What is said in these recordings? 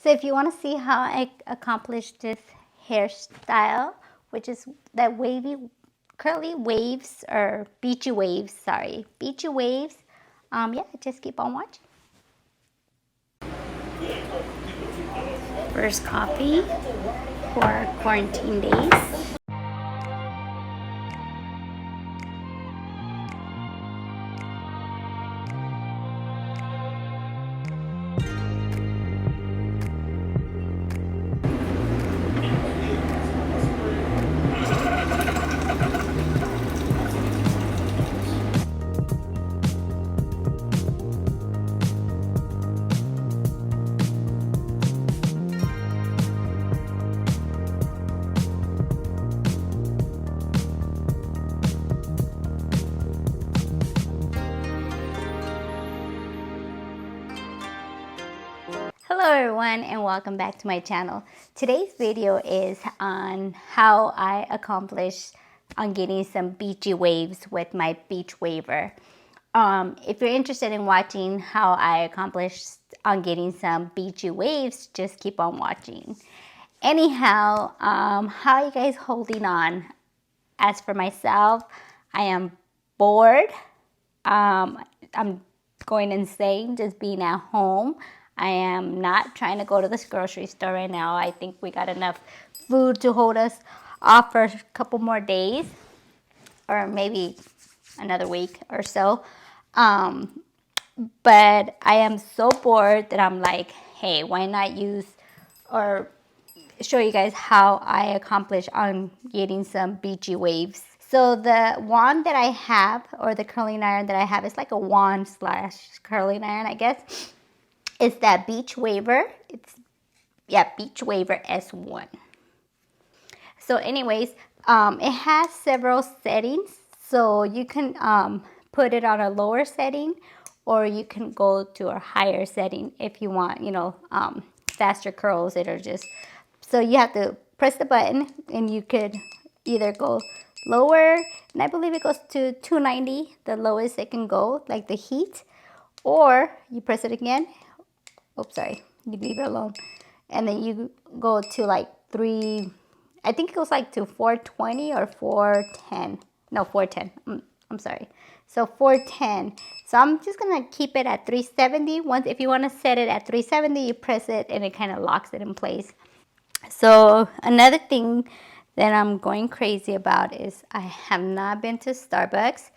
So if you want to see how I accomplished this hairstyle, which is that wavy, curly waves, or beachy waves, sorry, beachy waves, yeah, just keep on watching. First coffee for quarantine days. Hello everyone and welcome back to my channel. Today's video is on how I accomplished on getting some beachy waves with my Beachwaver. If you're interested in watching how I accomplished on getting some beachy waves, just keep on watching. Anyhow, how are you guys holding on? As for myself, I am bored. I'm going insane just being at home. I am not trying to go to this grocery store right now. I think we got enough food to hold us off for a couple more days, or maybe another week or so. But I am so bored that I'm like, hey, why not use or show you guys how I accomplish on getting some beachy waves. So the wand that I have, or the curling iron that I have, is like a wand slash curling iron, I guess. It's that Beachwaver. Beachwaver S1. So anyways, it has several settings. So you can put it on a lower setting, or you can go to a higher setting if you want, faster curls that are just... So you have to press the button, and you could either go lower, and I believe it goes to 290, the lowest it can go, like the heat, or you press it again. Oops, sorry, you leave it alone, and then you go to like I think it goes like to 420 or 410. No, 410. I'm sorry. So 410. So I'm just gonna keep it at 370. If you want to set it at 370, you press it and it kind of locks it in place. So another thing that I'm going crazy about is I have not been to Starbucks.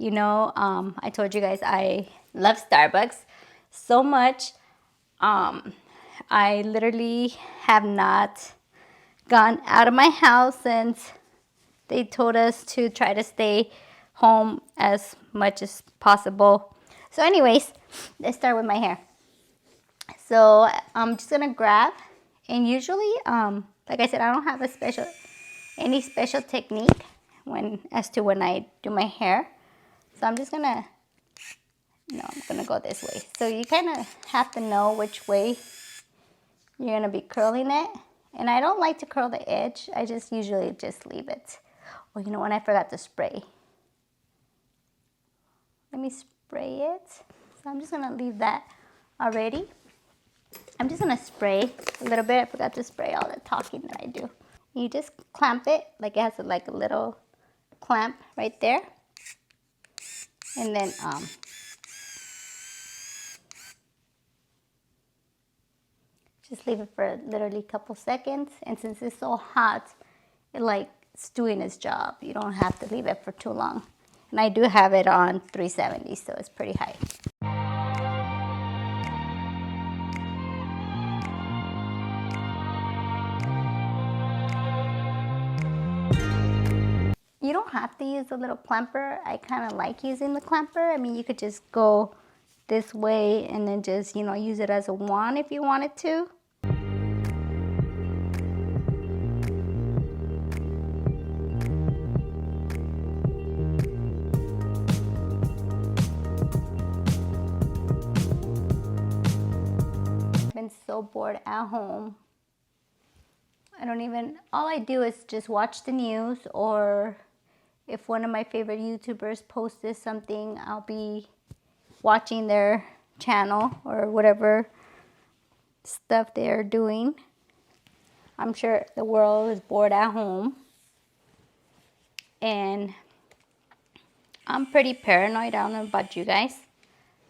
I told you guys I love Starbucks so much. I literally have not gone out of my house since they told us to try to stay home as much as possible. So anyways, let's start with my hair. So I'm just gonna grab, and usually, like I said, I don't have any special technique when I do my hair. So I'm just gonna, I'm gonna go this way. So you kind of have to know which way you're gonna be curling it. And I don't like to curl the edge. I just usually just leave it. Oh, you know what? I forgot to spray. Let me spray it. So I'm just gonna leave that already. I'm just gonna spray a little bit. I forgot to spray all the talking that I do. You just clamp it, like it has like a little clamp right there. And then just leave it for literally a couple seconds. And since it's so hot, it's doing its job. You don't have to leave it for too long. And I do have it on 370, so it's pretty high. You don't have to use the little clamper. I kind of like using the clamper. I mean, you could just go this way and then just, use it as a wand if you wanted to. I've been so bored at home. All I do is just watch the news, or if one of my favorite YouTubers posted something, I'll be watching their channel or whatever stuff they're doing. I'm sure the world is bored at home. And I'm pretty paranoid. I don't know about you guys.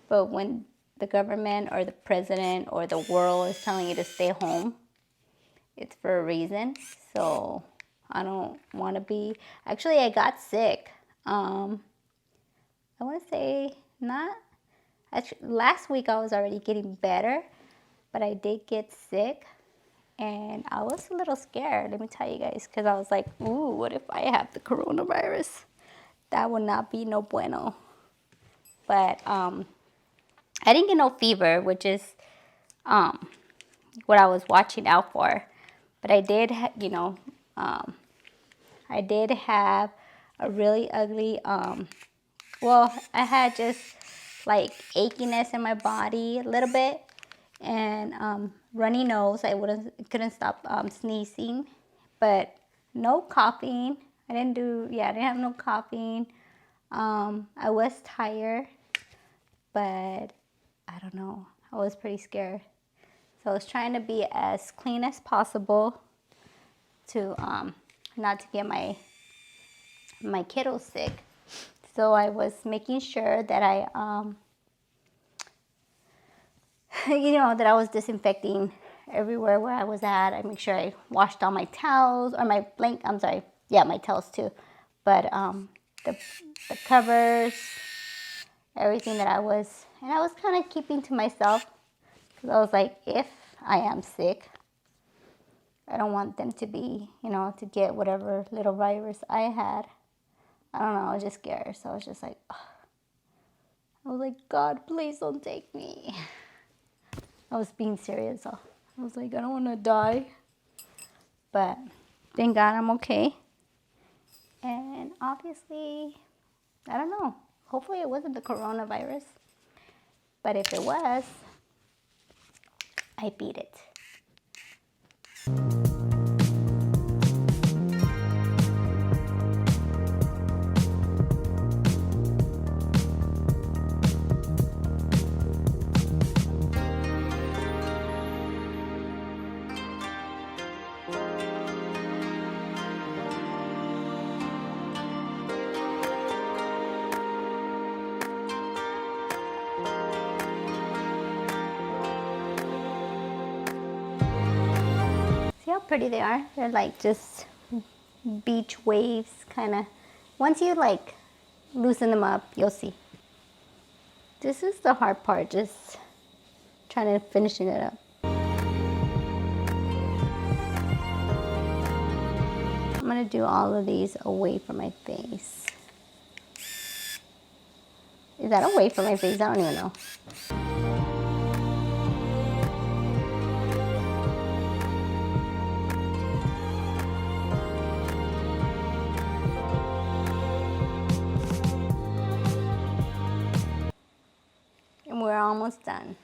But when the government or the president or the world is telling you to stay home, it's for a reason. So I don't want to be. Actually, I got sick. I want to say not. Actually, last week I was already getting better, but I did get sick. And I was a little scared, let me tell you guys, because I was like, ooh, what if I have the coronavirus? That would not be no bueno. But I didn't get no fever, which is what I was watching out for. But I did, I did have a really ugly, well, I had just like achiness in my body a little bit. And runny nose. I couldn't stop sneezing, but no coughing. I didn't have no coughing. I was tired, but I don't know. I was pretty scared. So I was trying to be as clean as possible to not to get my kiddos sick. So I was making sure that I that I was disinfecting everywhere where I was at. I make sure I washed all my towels or my my towels too. But the covers, everything that I was kind of keeping to myself because I was like, if I am sick, I don't want them to be, to get whatever little virus I had. I don't know, I was just scared. So I was just like, ugh. I was like, God, please don't take me. I was being serious. So I was like, I don't want to die. But thank God I'm okay. And obviously, I don't know. Hopefully it wasn't the coronavirus. But if it was, I beat it. See how pretty they are? They're like just beach waves, kind of. Once you like loosen them up, you'll see. This is the hard part, just trying to finishing it up. I'm gonna do all of these away from my face. Is that away from my face? I don't even know. And we're almost done.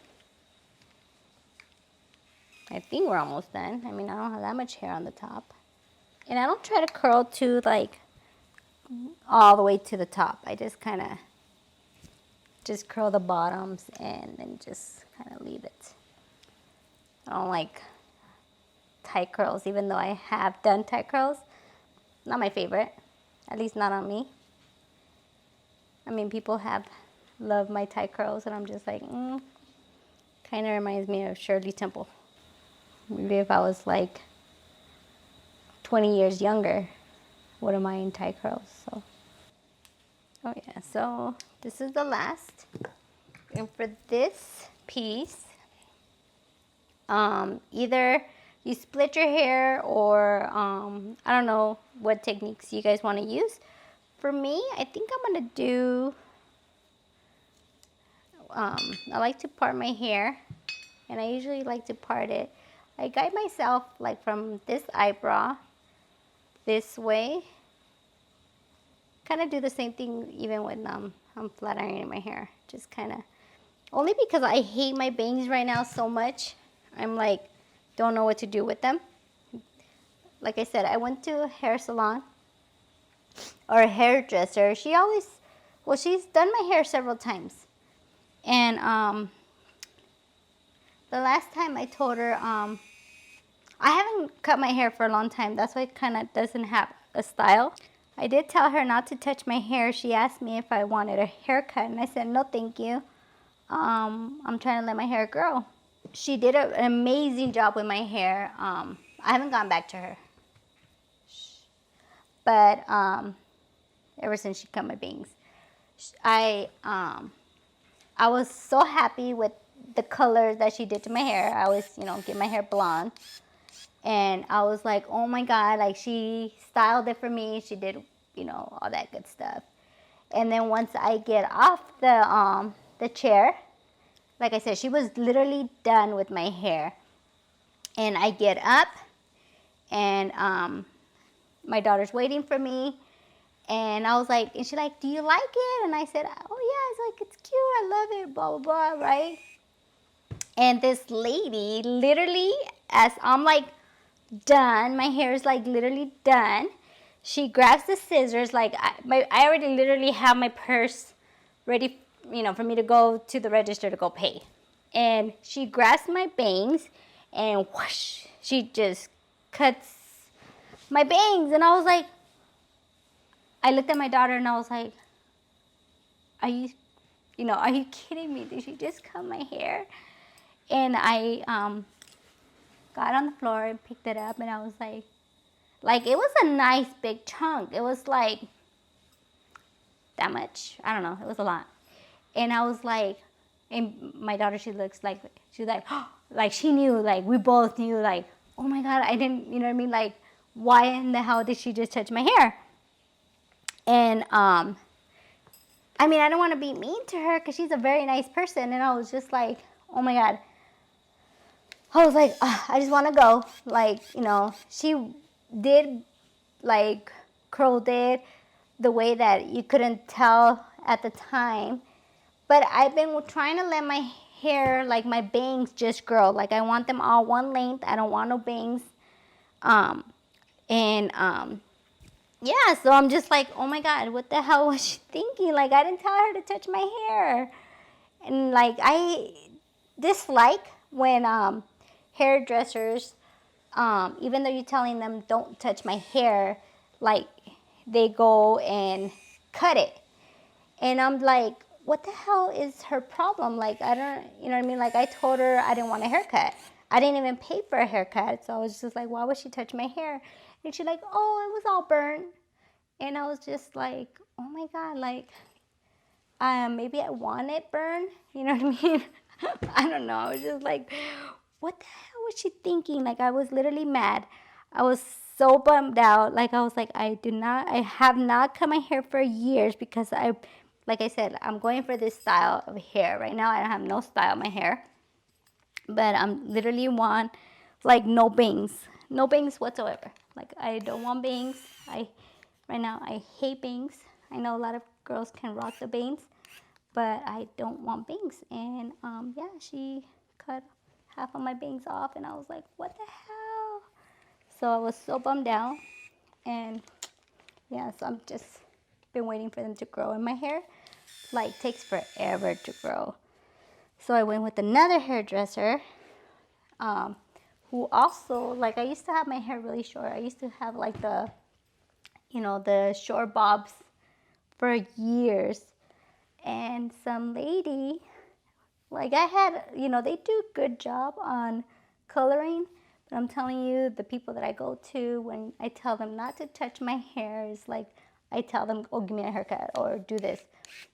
I think we're almost done. I mean, I don't have that much hair on the top. And I don't try to curl to like all the way to the top. I just kind of just curl the bottoms and then just kind of leave it. I don't like tight curls, even though I have done tight curls. Not my favorite, at least not on me. I mean, people have loved my tight curls, and I'm just like, kind of reminds me of Shirley Temple. Maybe if I was like 20 years younger, what am I in tight curls? So, oh yeah, so this is the last. And for this piece, either you split your hair or I don't know what techniques you guys want to use. For me, I think I'm going to do, I like to part my hair, and I usually like to part it. I guide myself like from this eyebrow this way. Kind of do the same thing even when I'm flat ironing my hair. Just kind of, only because I hate my bangs right now so much. I'm like, don't know what to do with them. Like I said, I went to a hair salon or a hairdresser. She always, well, she's done my hair several times. And the last time I told her, I haven't cut my hair for a long time. That's why it kind of doesn't have a style. I did tell her not to touch my hair. She asked me if I wanted a haircut, and I said, no, thank you. I'm trying to let my hair grow. She did an amazing job with my hair. I haven't gone back to her. But ever since she cut my bangs, I was so happy with the color that she did to my hair. I always, get my hair blonde. And I was like, oh my God, like she styled it for me. She did, all that good stuff. And then once I get off the chair, like I said, she was literally done with my hair. And I get up, and my daughter's waiting for me. And I was like, and she's like, do you like it? And I said, oh yeah, it's like, it's cute, I love it, blah, blah, blah, right? And this lady, literally, as I'm like done, my hair is like literally done, she grabs the scissors, like I already literally have my purse ready, for me to go to the register to go pay. And she grabs my bangs and whoosh, she just cuts my bangs. And I was like, I looked at my daughter and I was like, are you kidding me? Did she just cut my hair? And I got on the floor and picked it up, and I was like it was a nice big chunk. It was like that much. I don't know. It was a lot. And I was like, and my daughter, she's like, oh, like she knew, like we both knew, like, oh my God, I didn't, you know what I mean? Like, why in the hell did she just touch my hair? And I mean, I don't want to be mean to her because she's a very nice person. And I was just like, oh my God. I was like, I just want to go. Like, she did like curled it the way that you couldn't tell at the time. But I've been trying to let my hair, like my bangs, just grow. Like I want them all one length. I don't want no bangs. Yeah, so I'm just like, oh my God, what the hell was she thinking? Like, I didn't tell her to touch my hair. And like, I dislike when hairdressers, even though you're telling them don't touch my hair, like they go and cut it. And I'm like, what the hell is her problem? Like, I don't, you know what I mean? Like, I told her I didn't want a haircut. I didn't even pay for a haircut. So I was just like, why would she touch my hair? And she's like, oh, it was all burnt. And I was just like, oh my God, like, maybe I want it burned. You know what I mean? I don't know. I was just like, what the hell was she thinking? Like, I was literally mad. I was so bummed out. Like, I was like, I have not cut my hair for years because like I said, I'm going for this style of hair. Right now, I have no style in my hair. But I'm literally want, like, no bangs. No bangs whatsoever. Like, I don't want bangs. Right now, I hate bangs. I know a lot of girls can rock the bangs, but I don't want bangs. And yeah, she cut half of my bangs off, and I was like, what the hell? So I was so bummed out. And yeah, so I'm just been waiting for them to grow. And my hair, like, takes forever to grow. So I went with another hairdresser, who also, like, I used to have my hair really short. I used to have like the short bobs for years. And some lady, like, I had, they do a good job on coloring. But I'm telling you, the people that I go to, when I tell them not to touch my hair, is like, I tell them, oh, give me a haircut or do this.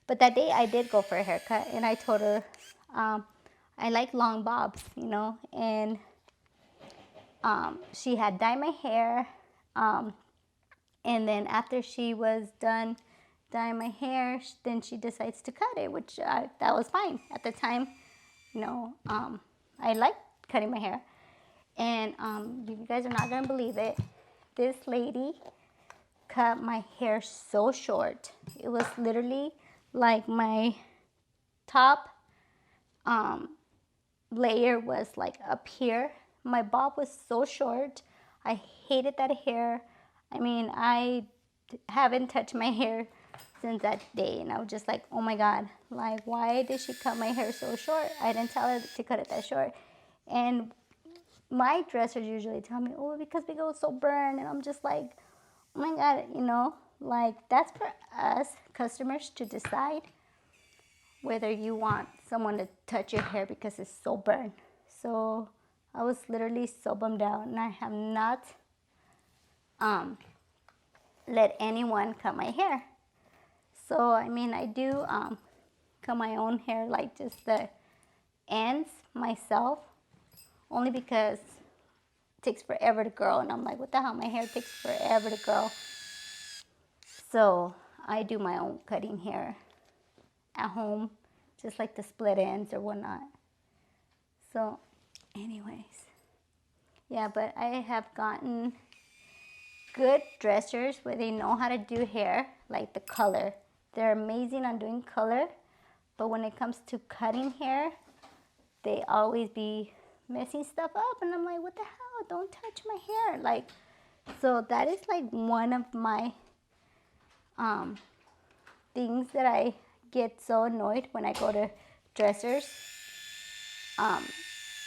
But that day I did go for a haircut, and I told her, I like long bobs, and she had dyed my hair. And then after she was done dyeing my hair, then she decides to cut it, which that was fine. At the time, I liked cutting my hair. And you guys are not going to believe it. This lady cut my hair so short. It was literally like my top layer was like up here. My bob was so short. I hated that hair. I mean, I haven't touched my hair since that day, and I was just like, oh my God, like, why did she cut my hair so short? I didn't tell her to cut it that short. And my dressers usually tell me, oh, because we go so burn. And I'm just like, oh my God, you know, like that's for us customers to decide whether you want someone to touch your hair because it's so burned. So I was literally so bummed out, and I have not let anyone cut my hair. So I mean, I do cut my own hair, like just the ends myself, only because it takes forever to grow, and I'm like, what the hell, my hair takes forever to grow. So I do my own cutting hair at home, just like the split ends or whatnot. So anyways, yeah, but I have gotten good dressers where they know how to do hair, like the color. They're amazing on doing color, but when it comes to cutting hair, they always be messing stuff up, and I'm like, what the hell, don't touch my hair. Like, so that is like one of my things that I get so annoyed when I go to dressers,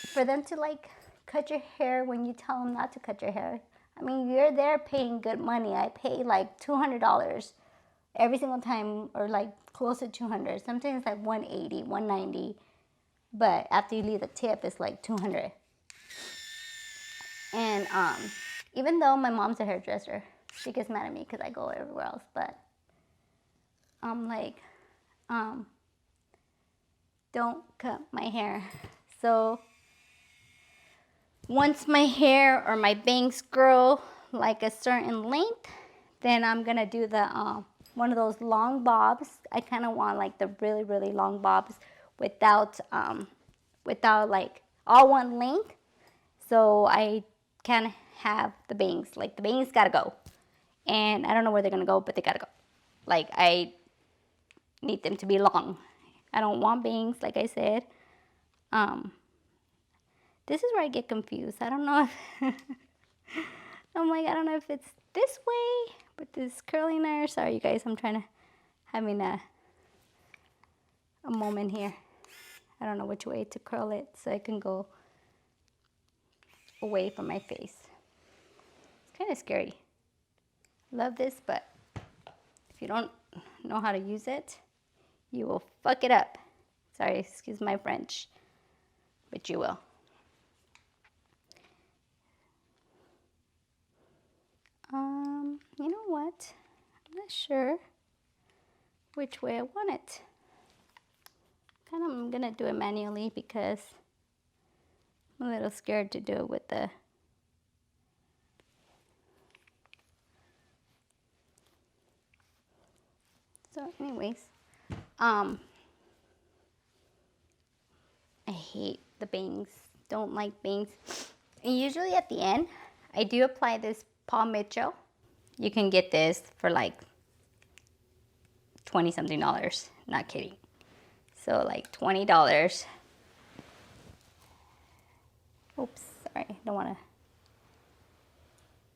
for them to like cut your hair when you tell them not to cut your hair. I mean, you're there paying good money. I pay like $200 every single time, or like close to 200. Sometimes like 180, 190. But after you leave the tip, it's like 200. And even though my mom's a hairdresser, she gets mad at me because I go everywhere else. But I'm like, don't cut my hair. So once my hair or my bangs grow like a certain length, then I'm gonna do the one of those long bobs. I kind of want like the really, really long bobs without like all one length. So I can have the bangs. Like the bangs gotta go, and I don't know where they're gonna go, but they gotta go. Like I need them to be long. I don't want bangs, like I said. This is where I get confused. I don't know if I'm like, I don't know if it's this way with this curling iron. Sorry, you guys. I'm trying to having a moment here. I don't know which way to curl it so I can go away from my face. It's kind of scary. Love this, but if you don't know how to use it, you will fuck it up. Sorry, excuse my French, but you will. You know what? I'm not sure which way I want it. I'm gonna do it manually because I'm a little scared to do it with the so anyways, I hate the bangs, don't like bangs. And usually at the end I do apply this Paul Mitchell. You can get this for like $20 something, not kidding. So like $20. Oops, sorry, don't want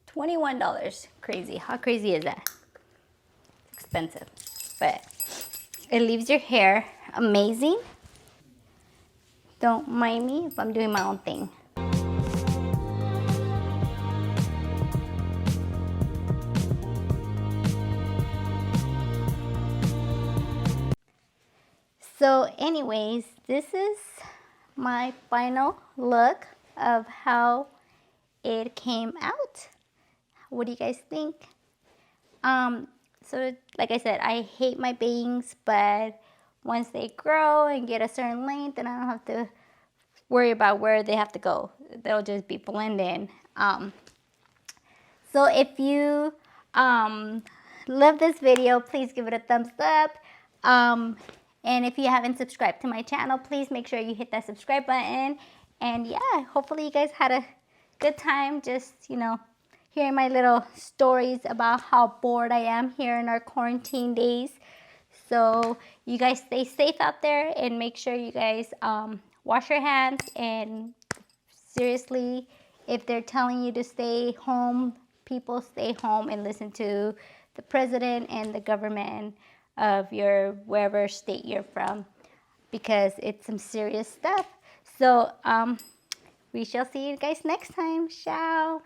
to. $21, crazy. How crazy is that? It's expensive, but it leaves your hair amazing. Don't mind me if I'm doing my own thing. So anyways, this is my final look of how it came out. What do you guys think? So like I said, I hate my bangs, but once they grow and get a certain length, then I don't have to worry about where they have to go. They'll just be blended. So if you love this video, please give it a thumbs up. And if you haven't subscribed to my channel, please make sure you hit that subscribe button. And yeah, hopefully you guys had a good time just, you know, hearing my little stories about how bored I am here in our quarantine days. So you guys stay safe out there and make sure you guys wash your hands. And seriously, if they're telling you to stay home, people stay home and listen to the president and the government of your wherever state you're from, because it's some serious stuff. So We shall see you guys next time. Ciao.